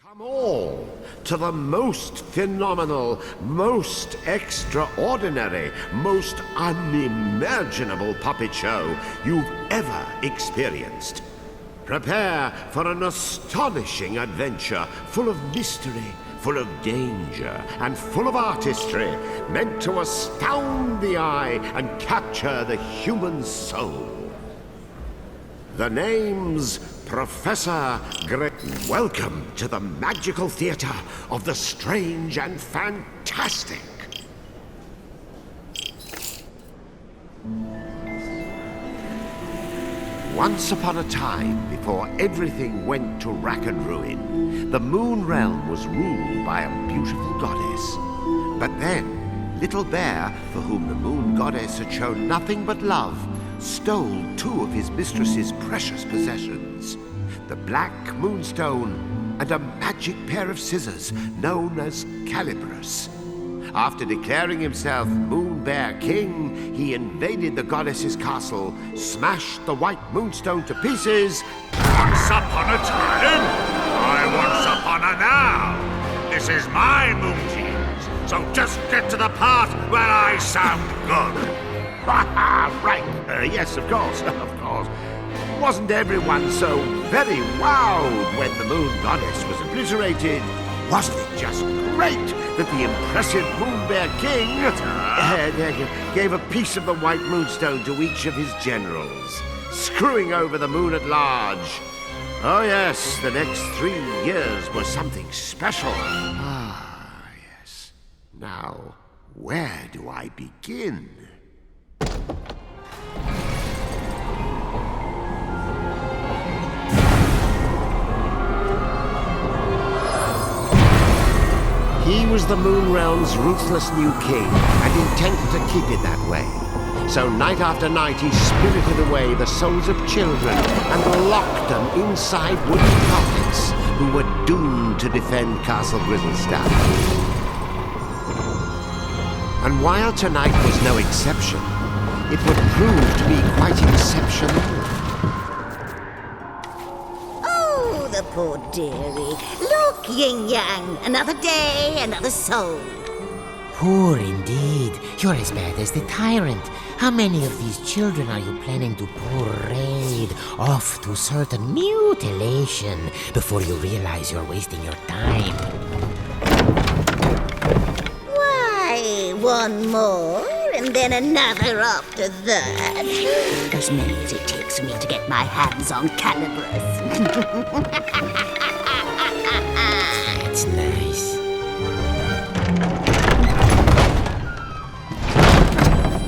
Come all to the most phenomenal, most extraordinary, most unimaginable puppet show you've ever experienced. Prepare for an astonishing adventure full of mystery, full of danger, and full of artistry, meant to astound the eye and capture the human soul. The name's Professor Gray. Welcome to the magical theater of the strange and fantastic. Once upon a time, before everything went to rack and ruin, the Moon Realm was ruled by a beautiful goddess. But then, Little Bear, for whom the Moon Goddess had shown nothing but love, stole two of his mistress's precious possessions, the Black Moonstone and a magic pair of scissors known as Calibris. After declaring himself Moon Bear King, he invaded the goddess's castle, smashed the White Moonstone to pieces. Once upon a time, once upon a now. This is my moon cheese, so just get to the part where I sound good. Right. Yes, of course. Wasn't everyone so very wowed when the Moon Goddess was obliterated? Wasn't it just great that the impressive Moon Bear King gave a piece of the White Moonstone to each of his generals, screwing over the moon at large? Oh yes, the next 3 years was something special. Ah, yes. Now, where do I begin? He was the Moon Realm's ruthless new king, and intended to keep it that way. So night after night he spirited away the souls of children and locked them inside wooden coffins who were doomed to defend Castle Grizzlestaff. And while tonight was no exception, it would prove to be quite exceptional. Oh, the poor dearie. Look, Yin-Yang, another day, another soul. Poor indeed. You're as bad as the tyrant. How many of these children are you planning to parade off to certain mutilation before you realize you're wasting your time? Why, one more, and then another after that. As many as it takes me to get my hands on Calibris. That's nice.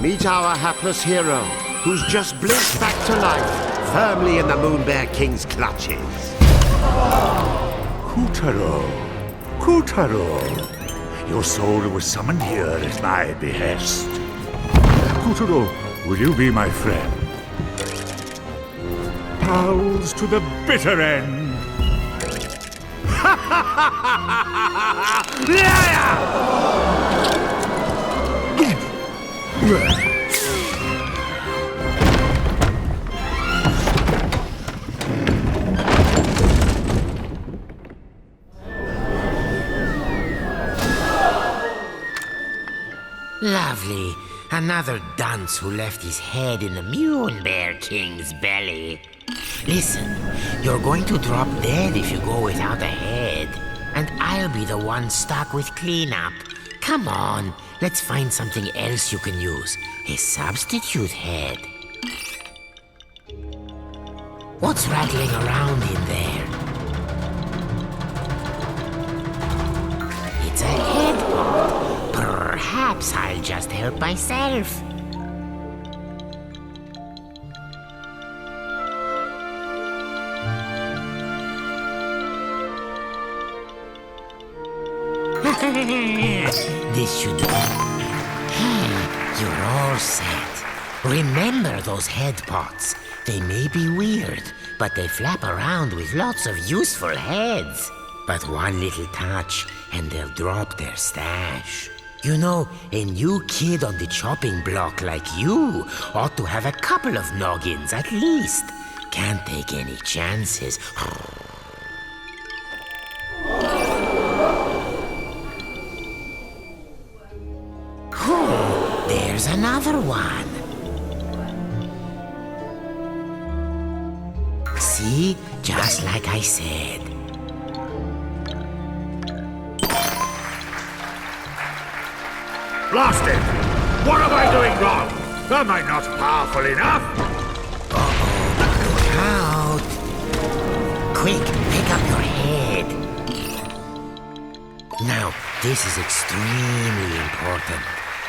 Meet our hapless hero, who's just blinked back to life, firmly in the Moon Bear King's clutches. Kutaro, your soul was summoned here at my behest. Kutaro, will you be my friend? Pals to the bitter end. Lovely. Another dunce who left his head in the Moon Bear King's belly. Listen, you're going to drop dead if you go without a head. And I'll be the one stuck with cleanup. Come on, let's find something else you can use. A substitute head. What's rattling around in there? It's a head pot. Perhaps I'll just help myself. This should do. You're all set. Remember those head pots. They may be weird, but they flap around with lots of useful heads. But one little touch, and they'll drop their stash. You know, a new kid on the chopping block like you ought to have a couple of noggins at least. Can't take any chances. Here's another one. See? Just like I said. Blast it! What am I doing wrong? Am I not powerful enough? Look out! Quick, pick up your head. Now, this is extremely important.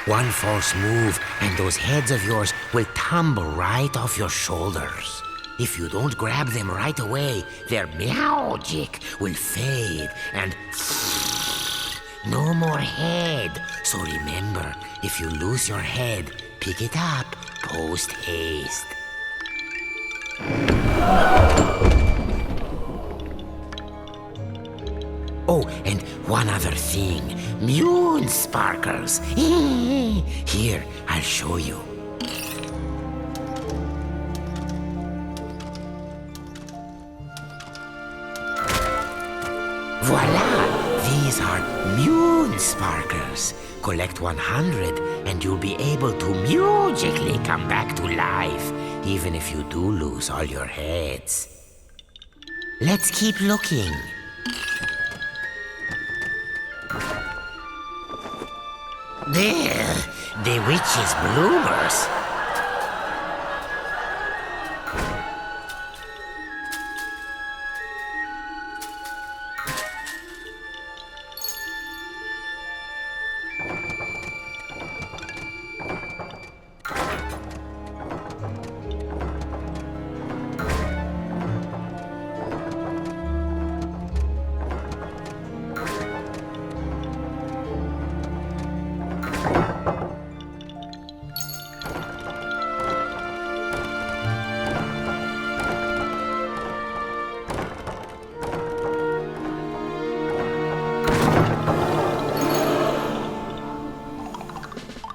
One false move, and those heads of yours will tumble right off your shoulders. If you don't grab them right away, their magic will fade, and no more head. So remember, if you lose your head, pick it up post haste. Oh, and one other thing. Moon sparkles. Here, I'll show you. Voila! These are moon sparkles. Collect 100 and you'll be able to magically come back to life, even if you do lose all your heads. Let's keep looking. There, the witch's bloomers.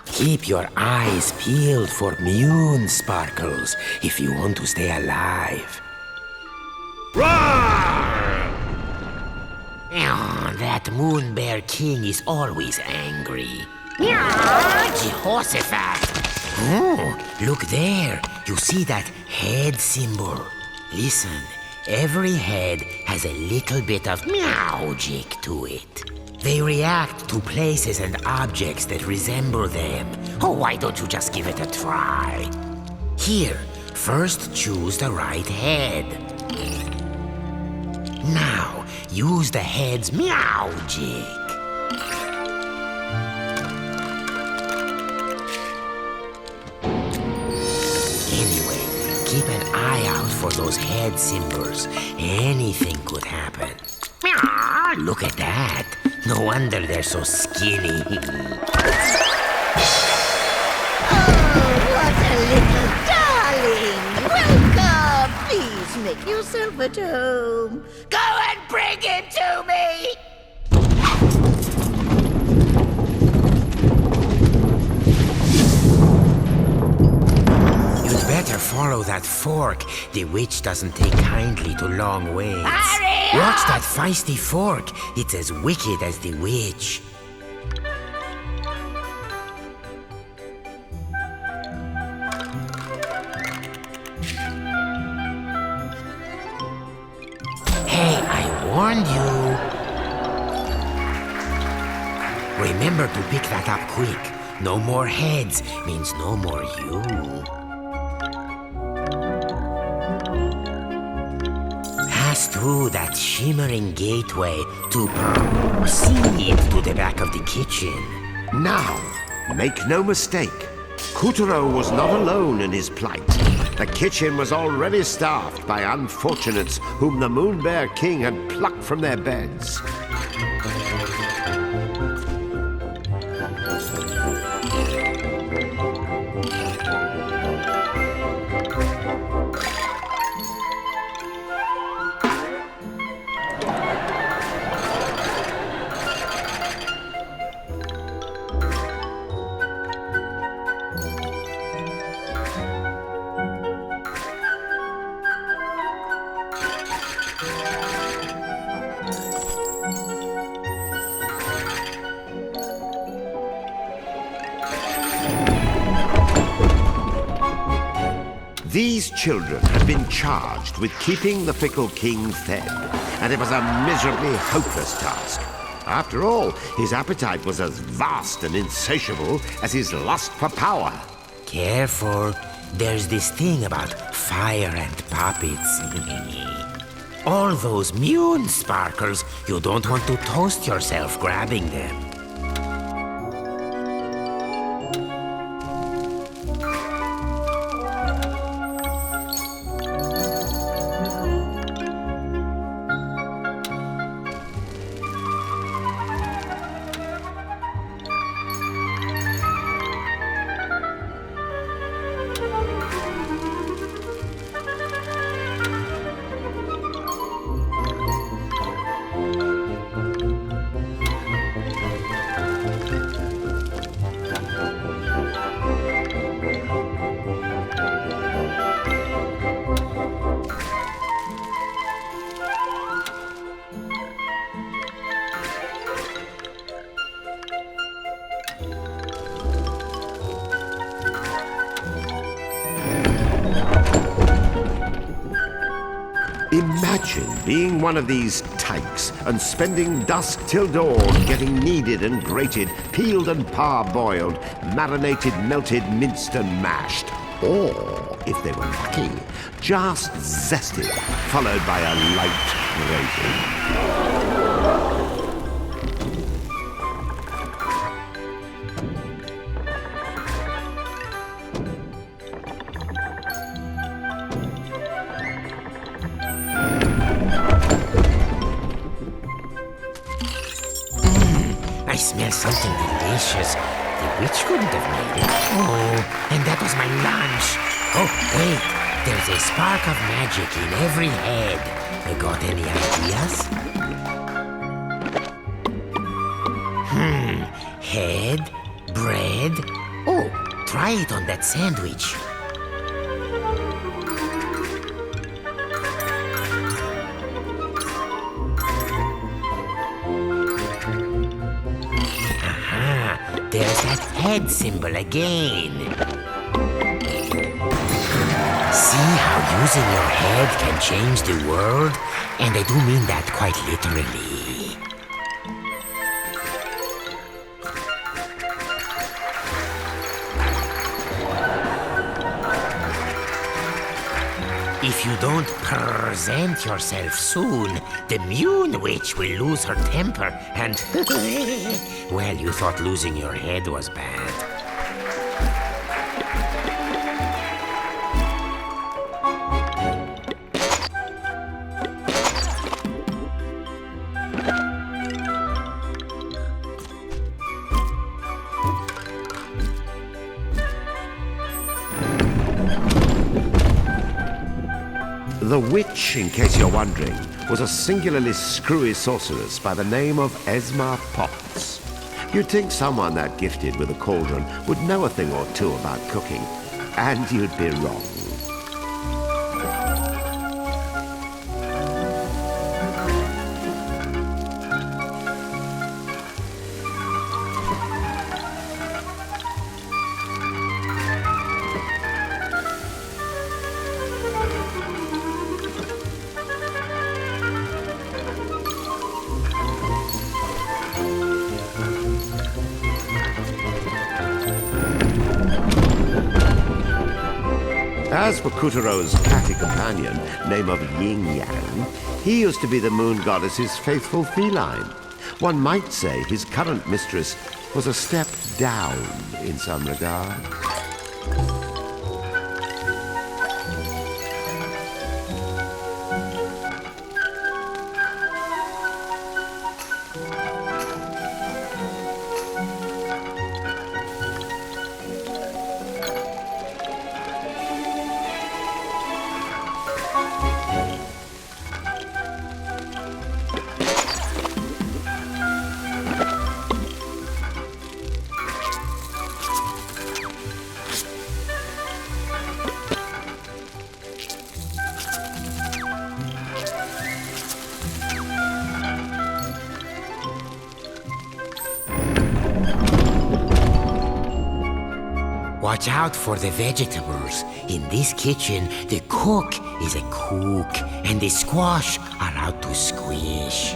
Keep your eyes peeled for moon sparkles if you want to stay alive. Roar! Oh, that moon bear king is always angry. Jehoshaphat! Oh, look there. You see that head symbol? Listen, every head has a little bit of magic to it. They react to places and objects that resemble them. Oh, why don't you just give it a try? Here, first choose the right head. Now, use the head's magic. Anyway, keep an eye out for those head symbols. Anything could happen. Look at that. No wonder they're so skinny. Oh, what a little darling! Welcome! Please make yourself at home. Go and bring him to me! You'd better follow that fork. The witch doesn't take kindly to long waits. Hurry up! Watch that feisty fork. It's as wicked as the witch. Hey, I warned you. Remember to pick that up quick. No more heads means no more you. Pass through that shimmering gateway to proceed to the back of the kitchen. Now, make no mistake. Kuturo was not alone in his plight. The kitchen was already staffed by unfortunates whom the Moon Bear King had plucked from their beds. These children had been charged with keeping the fickle king fed, and it was a miserably hopeless task. After all, his appetite was as vast and insatiable as his lust for power. Careful. There's this thing about fire and puppets. All those mune sparkles, you don't want to toast yourself grabbing them. Imagine being one of these tykes and spending dusk till dawn getting kneaded and grated, peeled and parboiled, marinated, melted, minced and mashed. Or, if they were lucky, just zested, followed by a light gravy. I smell something delicious. The witch couldn't have made it. Oh, and that was my lunch. Oh, wait. There's a spark of magic in every head. Got any ideas? Head, bread. Oh, try it on that sandwich. There's that head symbol again. See how using your head can change the world? And I do mean that quite literally. If you don't present yourself soon, the Mune Witch will lose her temper and... Well, you thought losing your head was bad. The witch, in case you're wondering, was a singularly screwy sorceress by the name of Esma Potts. You'd think someone that gifted with a cauldron would know a thing or two about cooking, and you'd be wrong. As for Kuturo's catty companion, name of Yin Yang, he used to be the moon goddess's faithful feline. One might say his current mistress was a step down in some regard. Watch out for the vegetables. in this kitchen, the cook is a cook, and the squash are out to squish.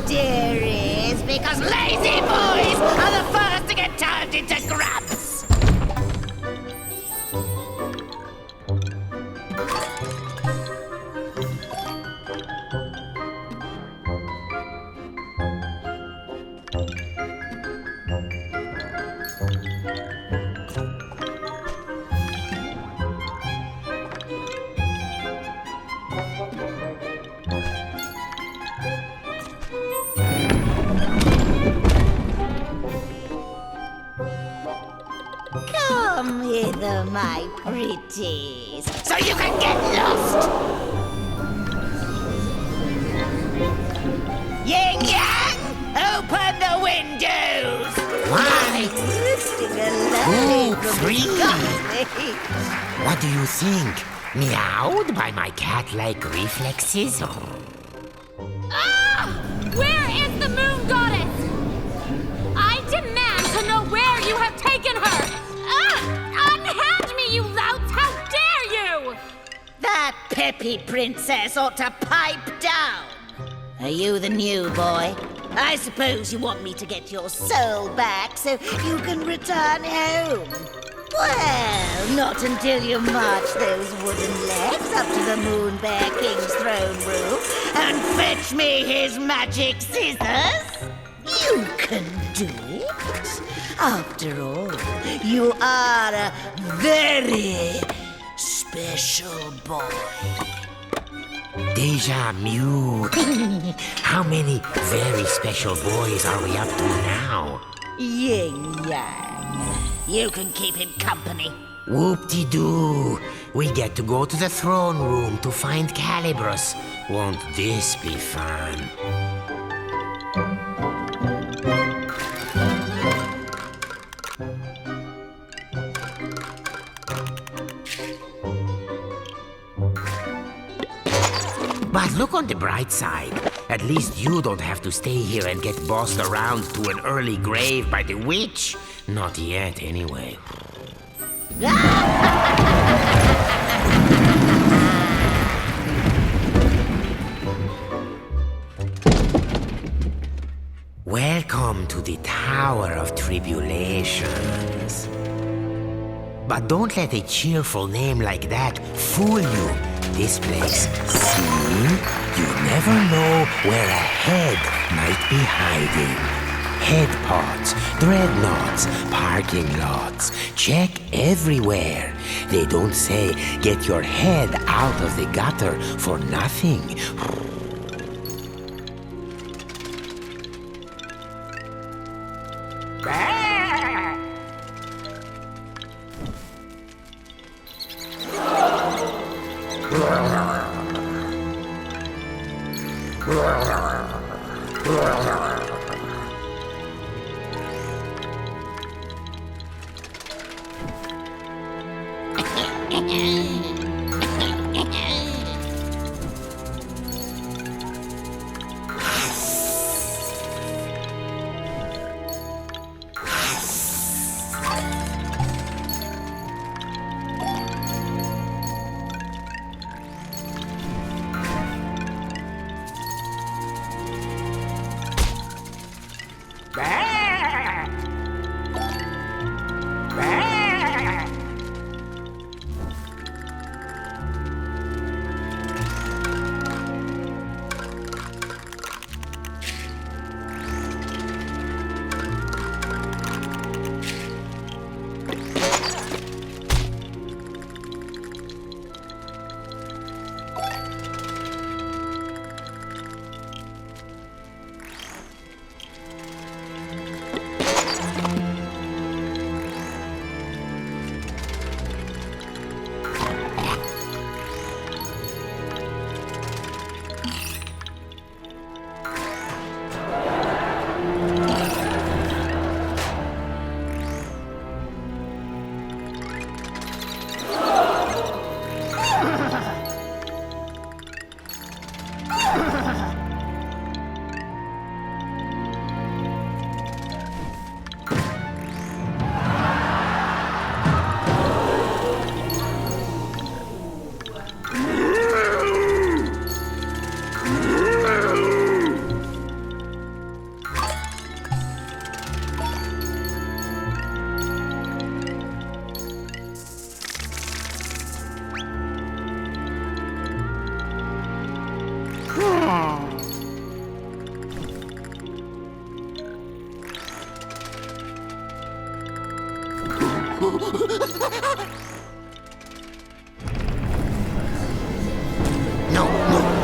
Dearies, because lazy boys are the first to get turned into grubs! Come hither, my pretties, so you can get lost! Yin Yang, open the windows! Why? Drifting alone from free. the sky. What do you think? Meowed by my cat-like reflexes? Ah! Where is the moon goddess? I demand to know where you have taken her! Unhand me, you louts! How dare you! That peppy princess ought to pipe down. Are you the new boy? I suppose you want me to get your soul back so you can return home. Well, not until you march those wooden legs up to the Moon Bear King's throne room and fetch me his magic scissors. You can do it. After all, you are a very special boy. Deja Mew. How many very special boys are we up to now? Yin Yang. You can keep him company. Whoop-de-doo. We get to go to the throne room to find Calibros. Won't this be fun? But look on the bright side. At least you don't have to stay here and get bossed around to an early grave by the witch. Not yet, anyway. Welcome to the Tower of Tribulations. But don't let a cheerful name like that fool you. This place, see? You never know where a head might be hiding. Head pods, dreadnoughts, parking lots. Check everywhere. They don't say get your head out of the gutter for nothing. No,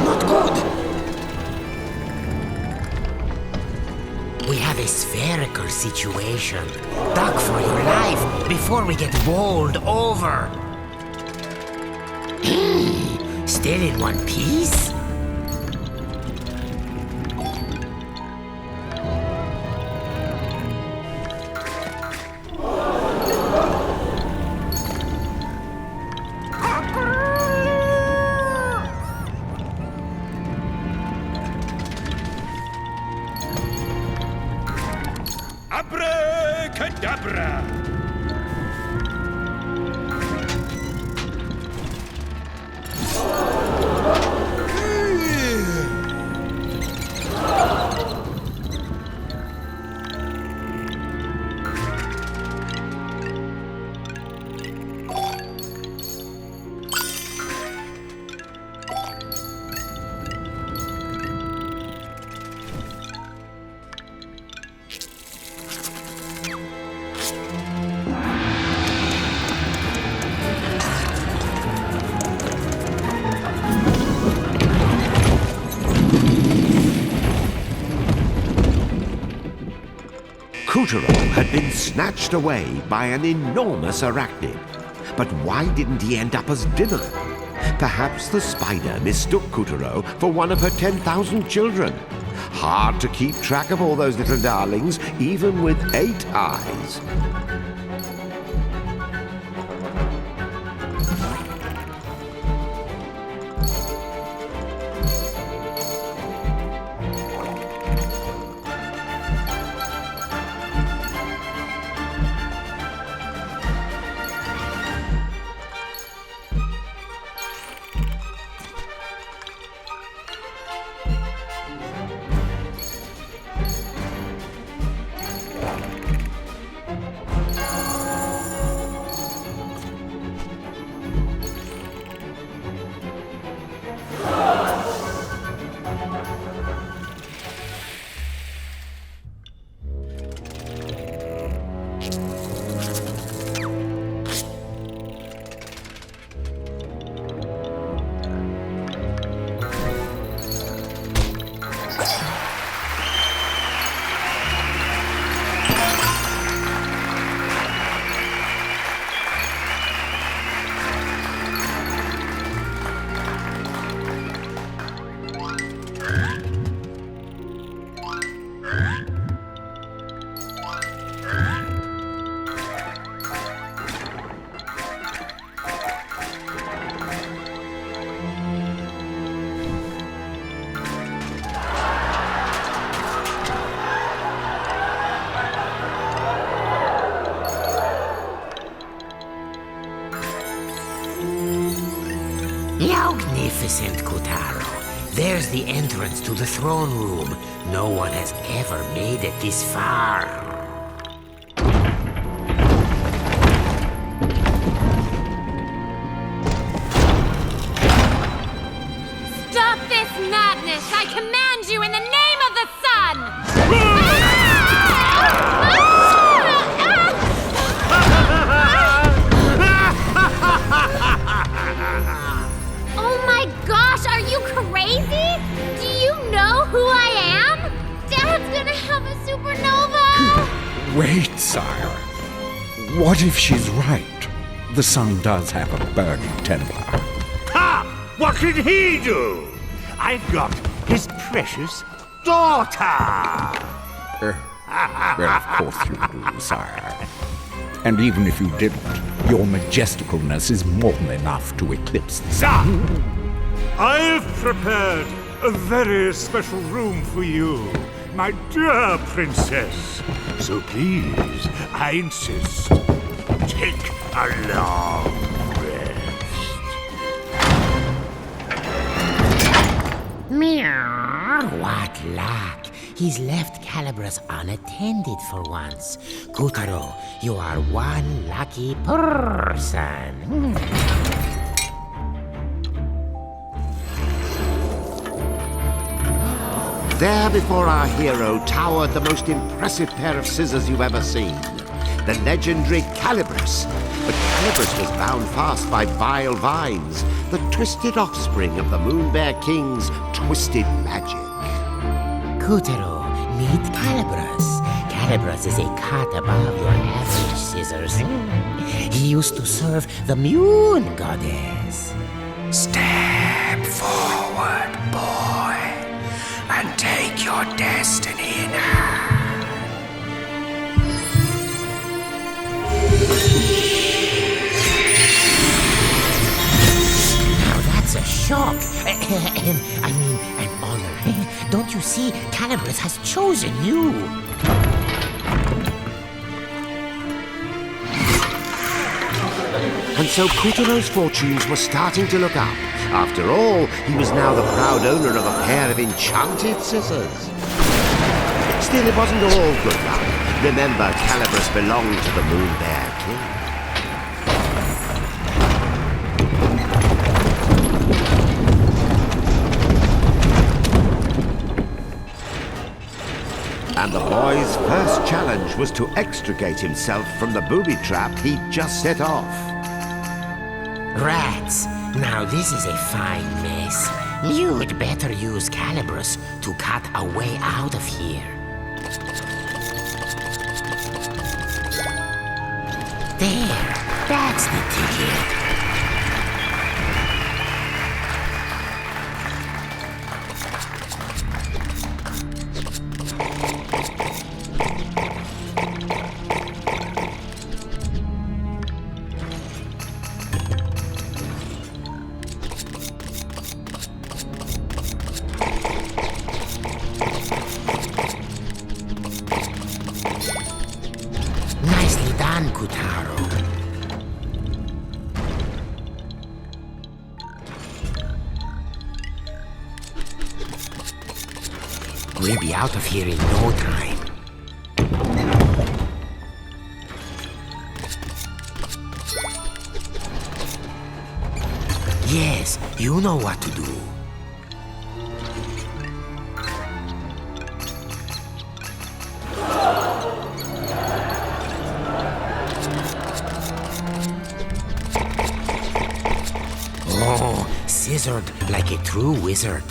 not good. We have a spherical situation. Duck for your life before we get bowled over. Still in one piece? Abracadabra! Kuturo had been snatched away by an enormous arachnid. But why didn't he end up as dinner? Perhaps the spider mistook Kuturo for one of her 10,000 children. Hard to keep track of all those little darlings, even with 8 eyes. Magnificent, Kutaro. There's the entrance to the throne room. No one has ever made it this far. Stop this madness! I command you in the name of the sun! Oh my gosh, are you crazy? Do you know who I am? Dad's gonna have a supernova! Wait, sire. What if she's right? The sun does have a burning temper. Ha! What did he do? I've got his precious daughter! Well, of course you do, sire. And even if you didn't, your majesticalness is more than enough to eclipse the sun. I've prepared a very special room for you, my dear princess. So please, I insist, take a long rest. Meow. What luck. He's left Calibras unattended for once. Kutaro, you are one lucky person. There before our hero towered the most impressive pair of scissors you've ever seen. The legendary Calibris. But Calibris was bound fast by vile vines, the twisted offspring of the Moon Bear King's twisted magic. Kutaro, meet Calibras. Calibras is a cut above your average scissors. He used to serve the Moon Goddess. Step forward, boy, and take your destiny in hand. Now that's a shock. I mean, an honor. Don't you see? Calibras has chosen you. And so Kutaro's fortunes were starting to look up. After all, he was now the proud owner of a pair of enchanted scissors. Still, it wasn't all good luck. Remember, Calibras belonged to the Moon Bear King. And the boy's first challenge was to extricate himself from the booby trap he'd just set off. Rats, now this is a fine mess. You'd better use Calibras to cut a way out of here. There, that's the ticket. Nicely done, Kutaro. We'll be out of here in no time. Yes, you know what to do. Oh, scissored like a true wizard.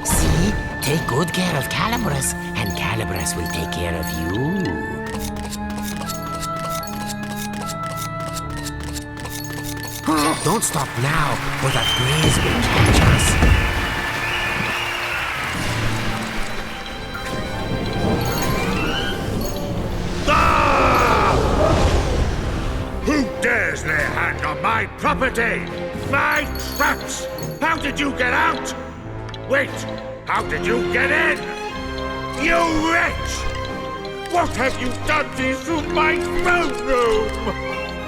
See? Take good care of Calibras, and Calibras will take care of you. Don't stop now, or that breeze will catch us. Ah! Who dares lay hand on my property? My traps! How did you get out? Wait, how did you get in? You wretch! What have you done to my throne room?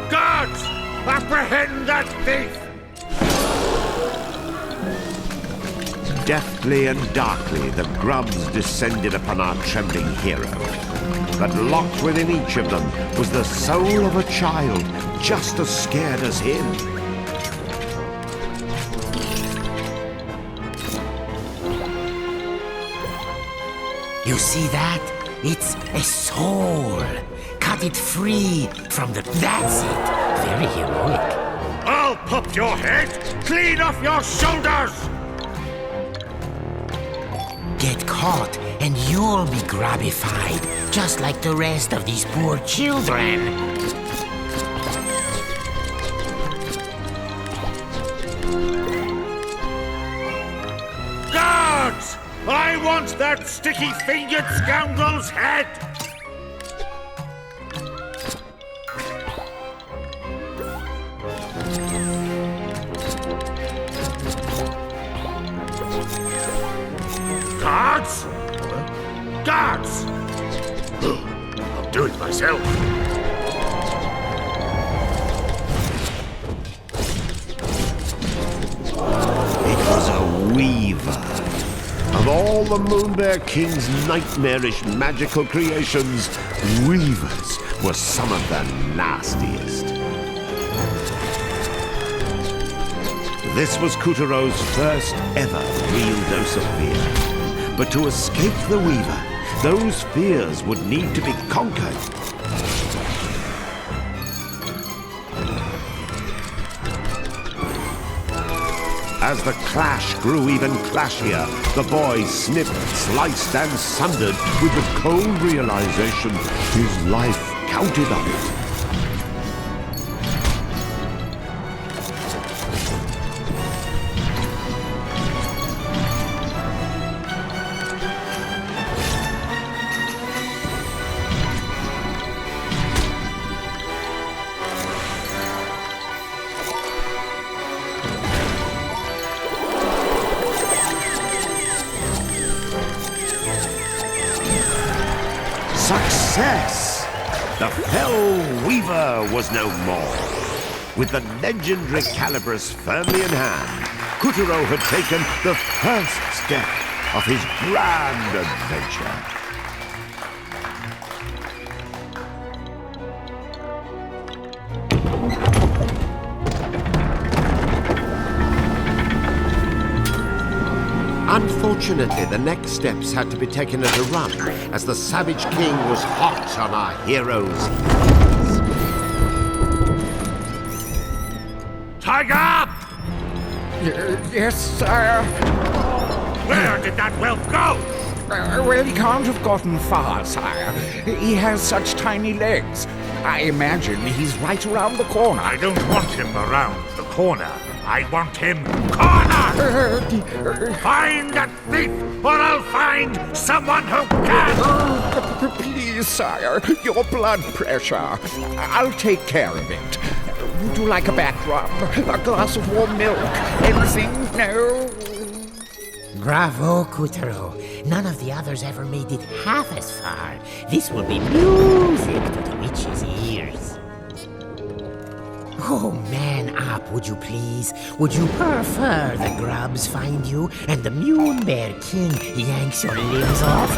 Guards! Apprehend that thief! Deftly and darkly, the grubs descended upon our trembling hero. But locked within each of them was the soul of a child, just as scared as him. You see that? It's a soul. Cut it free from the... That's it. Very heroic. I'll pop your head clean off your shoulders! Get caught and you'll be grabified, just like the rest of these poor children. Guards! I want that sticky-fingered scoundrel's head! Guards? Guards! I'll do it myself. It was a weaver. Of all the Moonbear King's nightmarish magical creations, weavers were some of the nastiest. This was Kutero's first ever real dose of fear. But to escape the weaver, those fears would need to be conquered. As the clash grew even clashier, the boy snipped, sliced, and sundered with the cold realization his life counted on it. Success! The Fell Weaver was no more. With the legendary Calibris firmly in hand, Kutero had taken the first step of his grand adventure. Unfortunately, the next steps had to be taken at a run, as the Savage King was hot on our heroes' heels. Tiger up! Yes, sire. Where did that whelp go? Well, he can't have gotten far, sire. He has such tiny legs. I imagine he's right around the corner. I don't want him around the corner. I want him cornered! Find that thief, or I'll find someone who can! Please, sire, your blood pressure. I'll take care of it. Would you like a back rub? A glass of warm milk? Anything? No? Bravo, Kutero. None of the others ever made it half as far. This will be music to the witch's ears. Oh, man up, would you please? Would you prefer the grubs find you and the Moonbear King yanks your limbs off?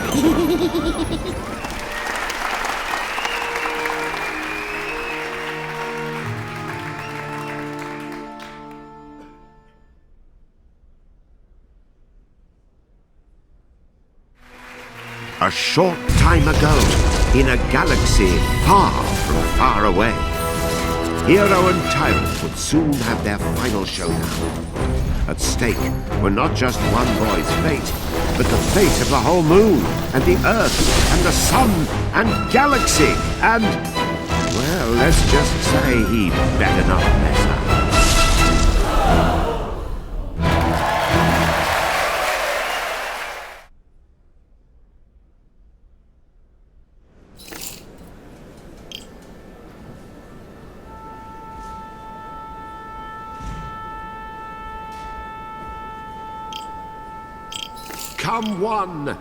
A short time ago, in a galaxy far from far away, hero and tyrant would soon have their final showdown. At stake were not just one boy's fate, but the fate of the whole moon, and the Earth, and the sun, and galaxy, and... well, let's just say he better not mess up. Come one,